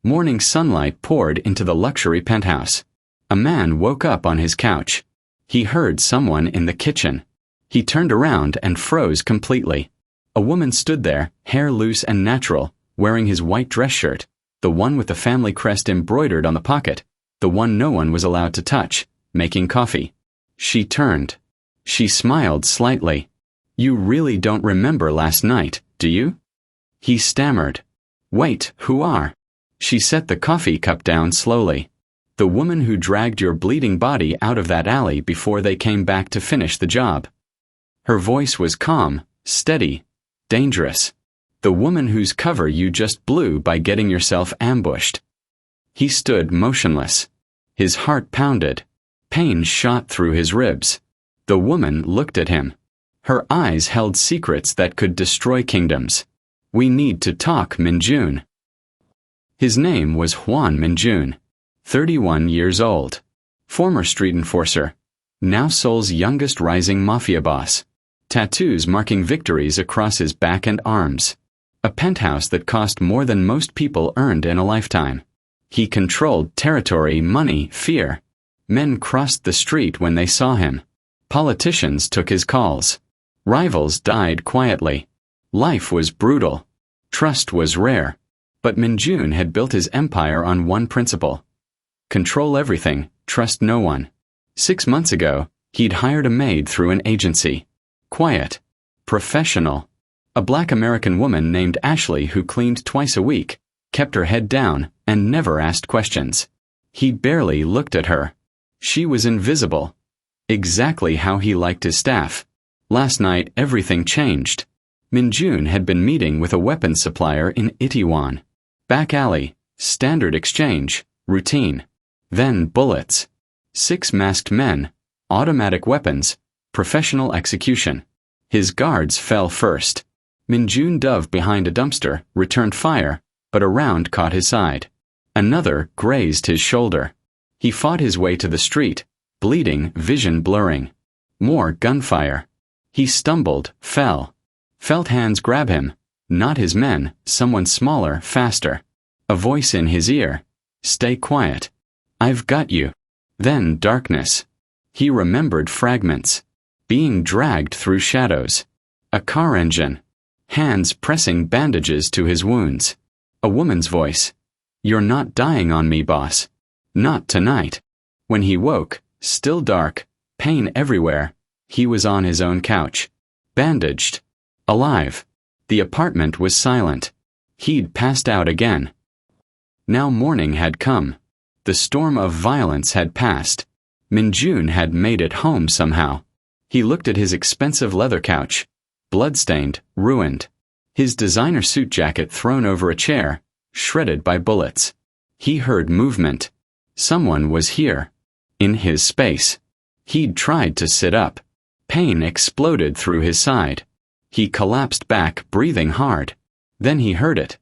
Morning sunlight poured into the luxury penthouse. A man woke up on his couch. He heard someone in the kitchen. He turned around and froze completely. A woman stood there, hair loose and natural, wearing his white dress shirt, the one with the family crest embroidered on the pocket, the one no one was allowed to touch, making coffee. She turned. She smiled slightly. "You really don't remember last night, do you?" He stammered. "Wait, who are?" She set the coffee cup down slowly. "The woman who dragged your bleeding body out of that alley before they came back to finish the job." Her voice was calm, steady, dangerous. "The woman whose cover you just blew by getting yourself ambushed." He stood motionless. His heart pounded. Pain shot through his ribs. The woman looked at him. Her eyes held secrets that could destroy kingdoms. "We need to talk, Minjun." His name was Hwan Minjun, 31 years old. Former street enforcer. Now Seoul's youngest rising mafia boss. Tattoos marking victories across his back and arms. A penthouse that cost more than most people earned in a lifetime. He controlled territory, money, fear. Men crossed the street when they saw him. Politicians took his calls. Rivals died quietly. Life was brutal. Trust was rare. But Minjun had built his empire on one principle. Control everything, trust no one. 6 months ago, he'd hired a maid through an agency. Quiet. Professional. A black American woman named Ashley who cleaned twice a week, kept her head down, and never asked questions. He barely looked at her. She was invisible. Exactly how he liked his staff. Last night everything changed. Minjun had been meeting with a weapons supplier in Itaewon. Back alley, standard exchange, routine. Then bullets. 6 masked men, automatic weapons, professional execution. His guards fell first. Minjun dove behind a dumpster, returned fire, but a round caught his side. Another grazed his shoulder. He fought his way to the street, bleeding, vision blurring. More gunfire. He stumbled, fell. Felt hands grab him. Not his men, someone smaller, faster. A voice in his ear. "Stay quiet. I've got you." Then darkness. He remembered fragments. Being dragged through shadows. A car engine. Hands pressing bandages to his wounds. A woman's voice. "You're not dying on me, boss. Not tonight." When he woke, still dark, pain everywhere, he was on his own couch. Bandaged. Alive. The apartment was silent. He'd passed out again. Now morning had come. The storm of violence had passed. Minjun had made it home somehow. He looked at his expensive leather couch. Bloodstained, ruined. His designer suit jacket thrown over a chair, shredded by bullets. He heard movement. Someone was here. In his space. He'd tried to sit up. Pain exploded through his side. He collapsed back, breathing hard. Then he heard it.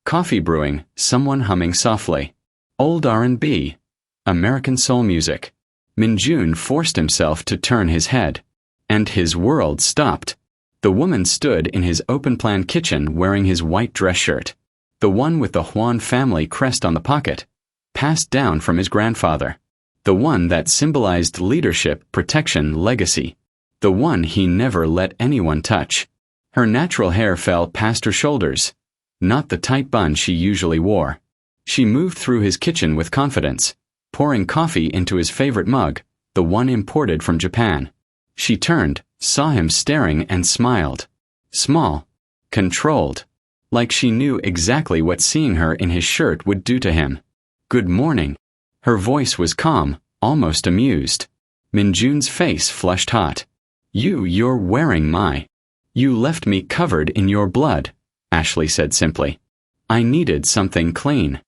Coffee brewing, someone humming softly. Old R&B. American soul music. Minjun forced himself to turn his head. And his world stopped. The woman stood in his open-plan kitchen wearing his white dress shirt. The one with the Hwan family crest on the pocket. Passed down from his grandfather. The one that symbolized leadership, protection, legacy. The one he never let anyone touch. Her natural hair fell past her shoulders. Not the tight bun she usually wore. She moved through his kitchen with confidence, pouring coffee into his favorite mug, the one imported from Japan. She turned, saw him staring and smiled. Small. Controlled. Like she knew exactly what seeing her in his shirt would do to him. "Good morning." Her voice was calm, almost amused. Minjun's face flushed hot. You're wearing my. "You left me covered in your blood," Ashley said simply. "I needed something clean."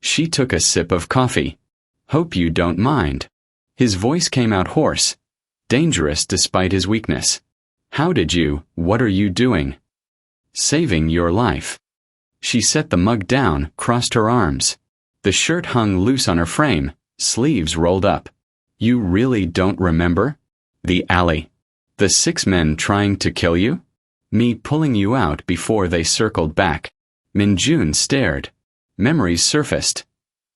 She took a sip of coffee. "Hope you don't mind." His voice came out hoarse. Dangerous despite his weakness. What are you doing?" "Saving your life." She set the mug down, crossed her arms. The shirt hung loose on her frame, sleeves rolled up. "You really don't remember?" "The alley. The 6 men trying to kill you? Me pulling you out before they circled back." Minjun stared. Memories surfaced.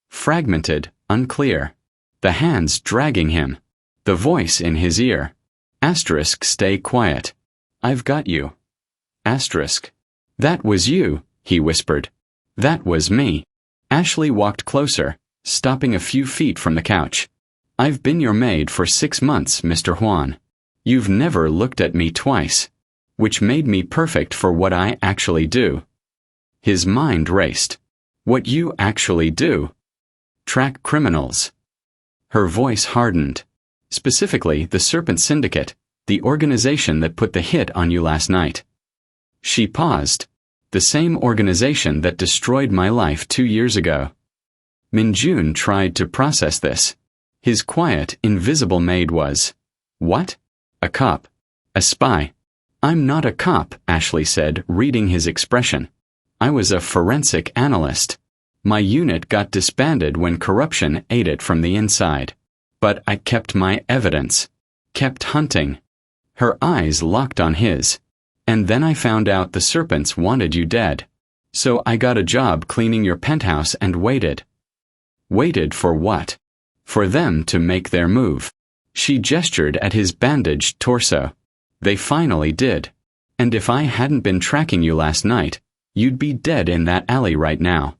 Fragmented, unclear. The hands dragging him. The voice in his ear. Asterisk, stay quiet. I've got you. Asterisk. That was you, he whispered. That was me. Ashley walked closer, stopping a few feet from the couch. I've been your maid for 6 months, Mr. Hwan. You've never looked at me twice. Which made me perfect for what I actually do. His mind raced. What you actually do? Track criminals. Her voice hardened. Specifically, the Serpent Syndicate, the organization that put the hit on you last night. She paused. The same organization that destroyed my life 2 years ago. Minjun tried to process this. His quiet, invisible maid was. What? A cop. A spy. I'm not a cop, Ashley said, reading his expression. I was a forensic analyst. My unit got disbanded when corruption ate it from the inside. But I kept my evidence. Kept hunting. Her eyes locked on his. And then I found out the serpents wanted you dead. So I got a job cleaning your penthouse and waited. Waited for what? For them to make their move. She gestured at his bandaged torso. They finally did. And if I hadn't been tracking you last night, you'd be dead in that alley right now.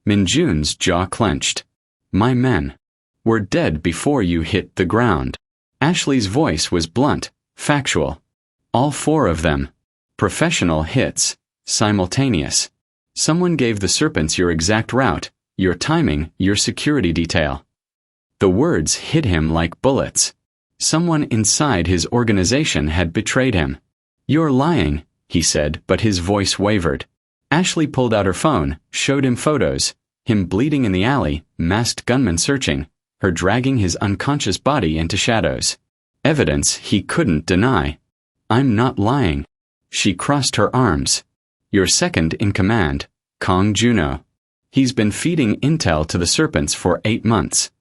Minjun's jaw clenched. My men were dead before you hit the ground. Ashley's voice was blunt, factual. All 4 of them. Professional hits. Simultaneous. Someone gave the serpents your exact route, your timing, your security detail. The words hit him like bullets. Someone inside his organization had betrayed him. You're lying, he said, but his voice wavered. Ashley pulled out her phone, showed him photos, him bleeding in the alley, masked gunmen searching, her dragging his unconscious body into shadows. Evidence he couldn't deny. I'm not lying. She crossed her arms. Your second in command, Kong Juno. He's been feeding intel to the serpents for 8 months.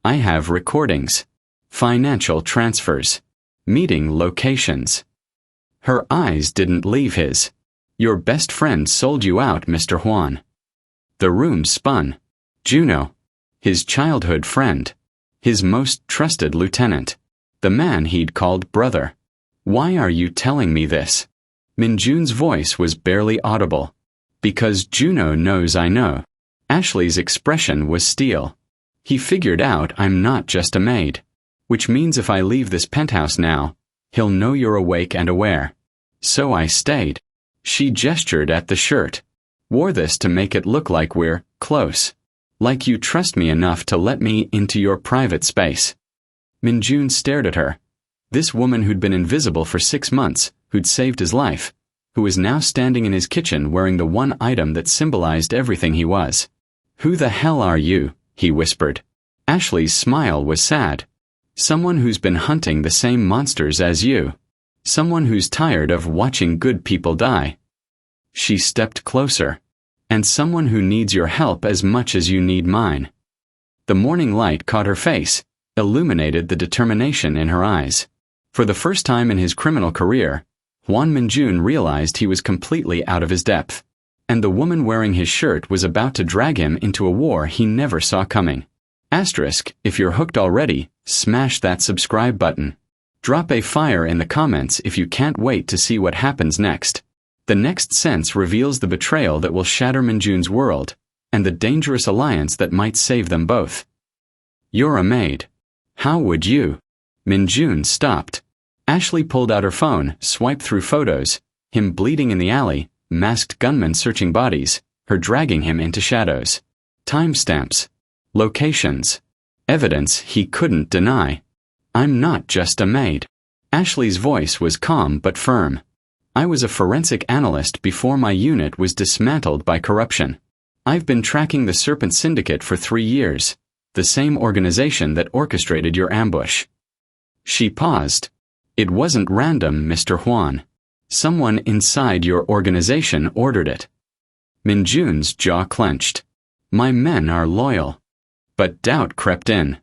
I have recordings. Financial transfers. Meeting locations. Her eyes didn't leave his. Your best friend sold you out, Mr. Hwan. The room spun. Juno. His childhood friend. His most trusted lieutenant. The man he'd called brother. Why are you telling me this? Minjun's voice was barely audible. Because Juno knows I know. Ashley's expression was steel. He figured out I'm not just a maid. Which means if I leave this penthouse now, he'll know you're awake and aware. So I stayed. She gestured at the shirt. Wore this to make it look like we're close. Like you trust me enough to let me into your private space. Minjun stared at her. This woman who'd been invisible for 6 months, who'd saved his life, who was now standing in his kitchen wearing the one item that symbolized everything he was. Who the hell are you? He whispered. Ashley's smile was sad. Someone who's been hunting the same monsters as you. Someone who's tired of watching good people die. She stepped closer. And someone who needs your help as much as you need mine. The morning light caught her face, illuminated the determination in her eyes. For the first time in his criminal career, Hwan Minjun realized he was completely out of his depth. And the woman wearing his shirt was about to drag him into a war he never saw coming. Asterisk, if you're hooked already, smash that subscribe button. Drop a fire in the comments if you can't wait to see what happens next. The next sense reveals the betrayal that will shatter Minjun's world, and the dangerous alliance that might save them both. You're a maid. How would you? Minjun stopped. Ashley pulled out her phone, swiped through photos, him bleeding in the alley, masked gunmen searching bodies, her dragging him into shadows. Timestamps. Locations. Evidence he couldn't deny. I'm not just a maid. Ashley's voice was calm but firm. I was a forensic analyst before my unit was dismantled by corruption. I've been tracking the Serpent Syndicate for 3 years, the same organization that orchestrated your ambush. She paused. It wasn't random, Mr. Hwan. Someone inside your organization ordered it. Minjun's jaw clenched. My men are loyal. But doubt crept in.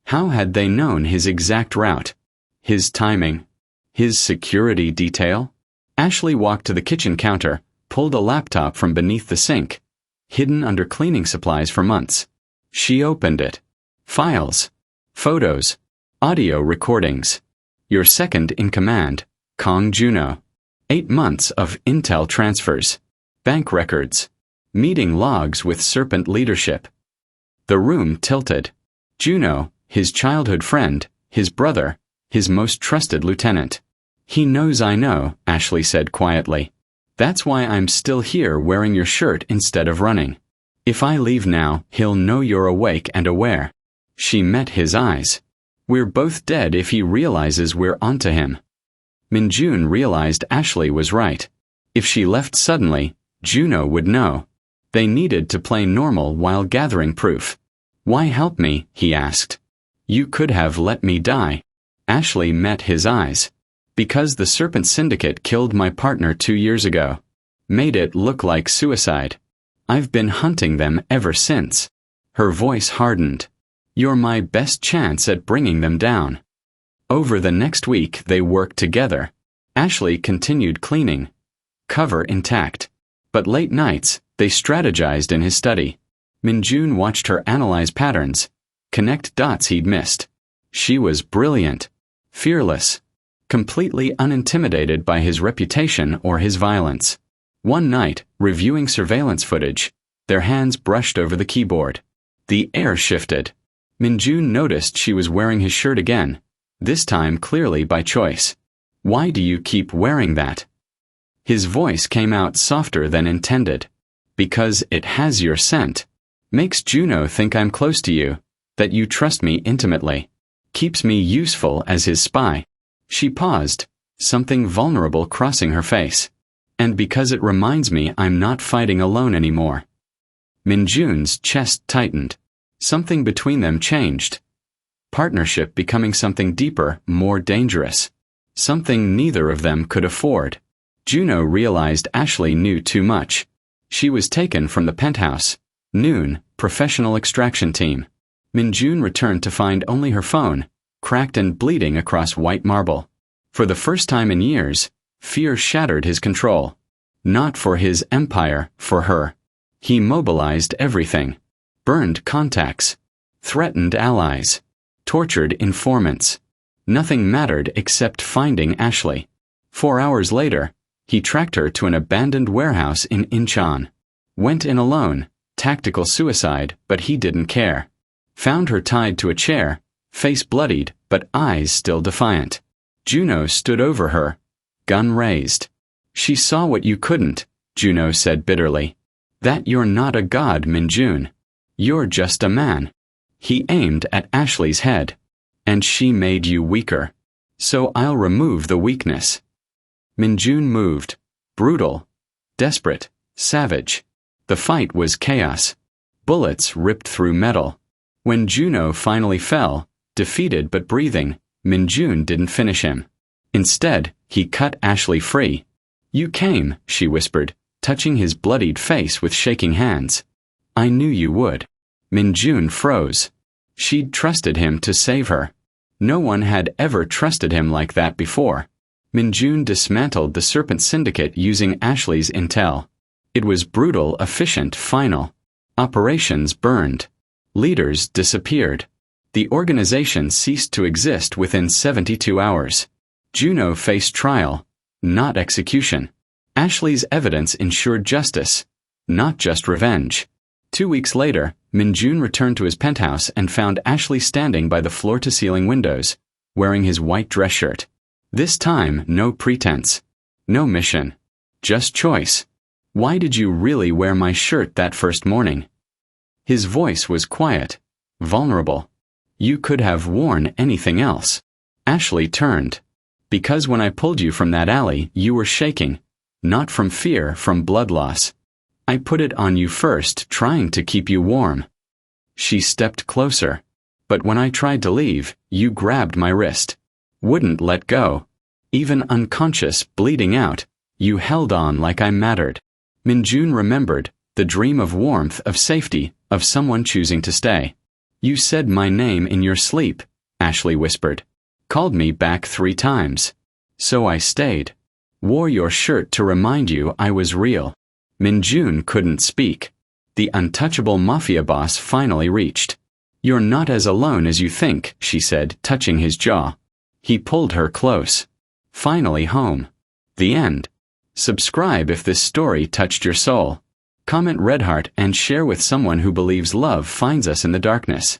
How had they known his exact route? His timing? His security detail? Ashley walked to the kitchen counter, pulled a laptop from beneath the sink. hidden under cleaning supplies for months. She opened it. Files. Photos. Audio recordings. Your second in command, Kong Juno. 8 months of intel transfers. Bank records. Meeting logs with Serpent leadership. The room tilted. Juno, his childhood friend, his brother, his most trusted lieutenant. He knows I know, Ashley said quietly. That's why I'm still here wearing your shirt instead of running. If I leave now, he'll know you're awake and aware. She met his eyes. We're both dead if he realizes we're onto him. Minjun realized Ashley was right. If she left suddenly, Juno would know. They needed to play normal while gathering proof. Why help me? He asked. You could have let me die. Ashley met his eyes. Because the Serpent Syndicate killed my partner 2 years ago. Made it look like suicide. I've been hunting them ever since. Her voice hardened. You're my best chance at bringing them down. Over the next week they worked together. Ashley continued cleaning. Cover intact. But late nights, they strategized in his study. Minjun watched her analyze patterns, connect dots he'd missed. She was brilliant, fearless, completely unintimidated by his reputation or his violence. One night, reviewing surveillance footage, their hands brushed over the keyboard. The air shifted. Minjun noticed she was wearing his shirt again, this time clearly by choice. Why do you keep wearing that? His voice came out softer than intended. Because it has your scent. Makes Juno think I'm close to you, that you trust me intimately. Keeps me useful as his spy. She paused, something vulnerable crossing her face. And because it reminds me I'm not fighting alone anymore. Minjun's chest tightened. Something between them changed. Partnership becoming something deeper, more dangerous. Something neither of them could afford. Juno realized Ashley knew too much. She was taken from the penthouse. Noon, professional extraction team. Minjun returned to find only her phone, cracked and bleeding across white marble. For the first time in years, fear shattered his control. Not for his empire, for her. He mobilized everything. Burned contacts. Threatened allies. Tortured informants. Nothing mattered except finding Ashley. 4 hours later, he tracked her to an abandoned warehouse in Incheon. Went in alone, tactical suicide, but he didn't care. Found her tied to a chair, face bloodied, but eyes still defiant. Juno stood over her, gun raised. She saw what you couldn't, Juno said bitterly. That you're not a god, Minjun. You're just a man. He aimed at Ashley's head. And she made you weaker. So I'll remove the weakness. Minjun moved. Brutal. Desperate. Savage. The fight was chaos. Bullets ripped through metal. When Juno finally fell, defeated but breathing, Minjun didn't finish him. Instead, he cut Ashley free. You came, she whispered, touching his bloodied face with shaking hands. I knew you would. Minjun froze. She'd trusted him to save her. No one had ever trusted him like that before. Minjun dismantled the Serpent Syndicate using Ashley's intel. It was brutal, efficient, final. Operations burned. Leaders disappeared. The organization ceased to exist within 72 hours. Juno faced trial, not execution. Ashley's evidence ensured justice, not just revenge. 2 weeks later, Minjun returned to his penthouse and found Ashley standing by the floor-to-ceiling windows, wearing his white dress shirt. This time, no pretense. No mission. Just choice. Why did you really wear my shirt that first morning? His voice was quiet, vulnerable. You could have worn anything else. Ashley turned. Because when I pulled you from that alley, you were shaking. Not from fear, from blood loss. I put it on you first, trying to keep you warm. She stepped closer. But when I tried to leave, you grabbed my wrist. Wouldn't let go. Even unconscious, bleeding out, you held on like I mattered. Minjun remembered, the dream of warmth, of safety, of someone choosing to stay. You said my name in your sleep, Ashley whispered. Called me back 3 times. So I stayed. Wore your shirt to remind you I was real. Minjun couldn't speak. The untouchable Mafia boss finally reached. "You're not as alone as you think," she said, touching his jaw. He pulled her close. Finally home. The end. Subscribe if this story touched your soul. Comment Red Heart and share with someone who believes love finds us in the darkness.